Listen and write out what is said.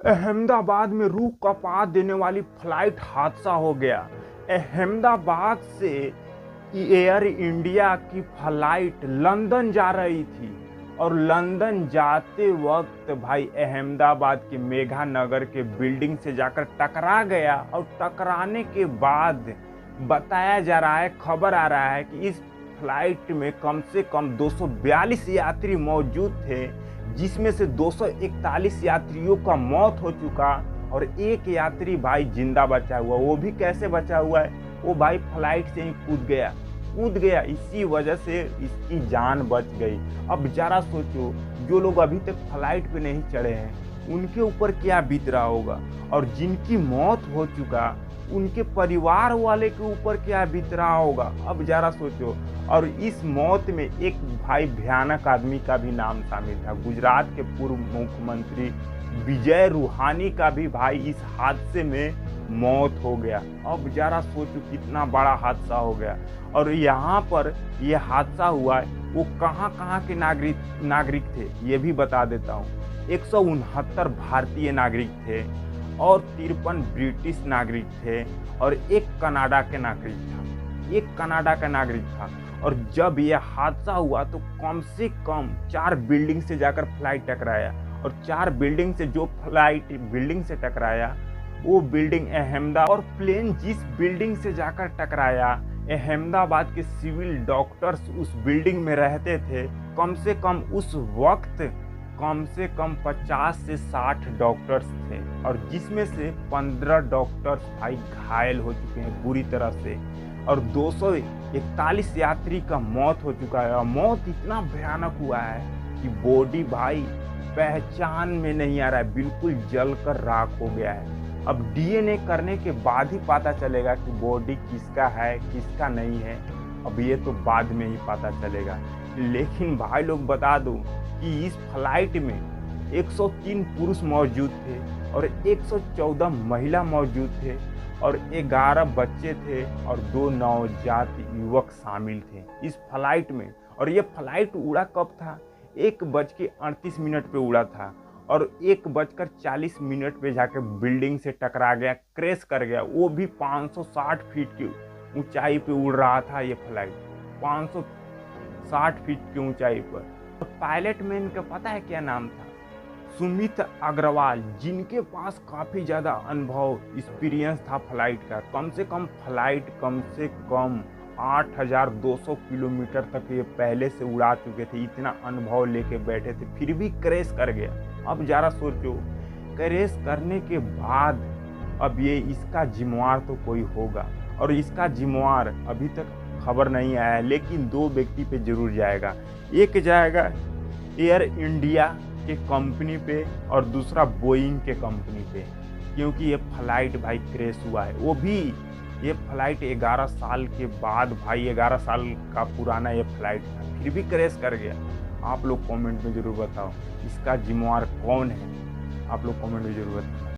अहमदाबाद में रूह कांपा देने वाली फ्लाइट हादसा हो गया। अहमदाबाद से एयर इंडिया की फ्लाइट लंदन जा रही थी और लंदन जाते वक्त भाई अहमदाबाद के मेघा नगर के बिल्डिंग से जाकर टकरा गया और टकराने के बाद बताया जा रहा है, खबर आ रहा है कि इस फ्लाइट में कम से कम 242 यात्री मौजूद थे, जिसमें से 241 यात्रियों का मौत हो चुका और एक यात्री भाई जिंदा बचा हुआ। वो भी कैसे बचा हुआ है? वो भाई फ्लाइट से ही कूद गया, इसी वजह से इसकी जान बच गई। अब जरा सोचो, जो लोग अभी तक फ्लाइट पे नहीं चढ़े हैं उनके ऊपर क्या बीत रहा होगा, और जिनकी मौत हो चुका उनके परिवार वाले के ऊपर क्या बीत रहा होगा। अब जरा सोचो। और इस मौत में एक भाई भयानक आदमी का भी नाम शामिल था। गुजरात के पूर्व मुख्यमंत्री विजय रूहानी का भी भाई इस हादसे में मौत हो गया। अब जरा सोचो कितना बड़ा हादसा हो गया। और यहाँ पर यह हादसा हुआ है, वो कहाँ के नागरिक थे ये भी बता देता हूँ। 169 भारतीय नागरिक थे और 53 ब्रिटिश नागरिक थे और एक कनाडा का नागरिक था। और जब यह हादसा हुआ तो कम से कम 4 बिल्डिंग से जाकर फ्लाइट टकराया, और 4 बिल्डिंग से जो फ्लाइट बिल्डिंग से टकराया वो बिल्डिंग अहमदाबाद, और प्लेन जिस बिल्डिंग से जाकर टकराया अहमदाबाद के सिविल डॉक्टर्स उस बिल्डिंग में रहते थे। कम से कम उस वक्त कम से कम 50 से 60 डॉक्टर्स थे, और जिसमें से 15 डॉक्टर्स भाई घायल हो चुके हैं बुरी तरह से, और 241 यात्री का मौत हो चुका है। और मौत इतना भयानक हुआ है कि बॉडी भाई पहचान में नहीं आ रहा है, बिल्कुल जलकर राख हो गया है। अब डीएनए करने के बाद ही पता चलेगा कि बॉडी किसका है किसका नहीं है। अब ये तो बाद में ही पता चलेगा। लेकिन भाई लोग बता दूं कि इस फ्लाइट में 103 पुरुष मौजूद थे और 114 महिला मौजूद थे और 11 बच्चे थे और 2 नवजात युवक शामिल थे इस फ्लाइट में। और ये फ्लाइट उड़ा कब था? 1:38 पे उड़ा था और 1:40 पे जाके बिल्डिंग से टकरा गया, क्रैश कर गया। वो भी 560 फीट की ऊंचाई पे उड़ रहा था ये फ्लाइट, 560 फीट की ऊंचाई पर। तो पायलट मैन का पता है क्या नाम था? सुमित अग्रवाल, जिनके पास काफ़ी ज़्यादा अनुभव एक्सपीरियंस था फ्लाइट का। कम से कम फ्लाइट कम से कम 8200 किलोमीटर तक ये पहले से उड़ा चुके थे, इतना अनुभव लेके बैठे थे, फिर भी क्रैश कर गया। अब जरा सोचो, क्रैश करने के बाद अब ये इसका जिम्मेवार तो कोई होगा, और इसका जिम्मेवार अभी तक खबर नहीं आया है, लेकिन 2 व्यक्ति पे जरूर जाएगा। एक जाएगा एयर इंडिया के कंपनी पे और दूसरा बोइंग के कंपनी पे, क्योंकि ये फ्लाइट भाई क्रैश हुआ है। वो भी ये फ्लाइट 11 साल के बाद, भाई 11 साल का पुराना ये फ्लाइट था, फिर भी क्रैश कर गया। आप लोग कमेंट में ज़रूर बताओ इसका जिम्मेवार कौन है, आप लोग कमेंट में ज़रूर बताओ।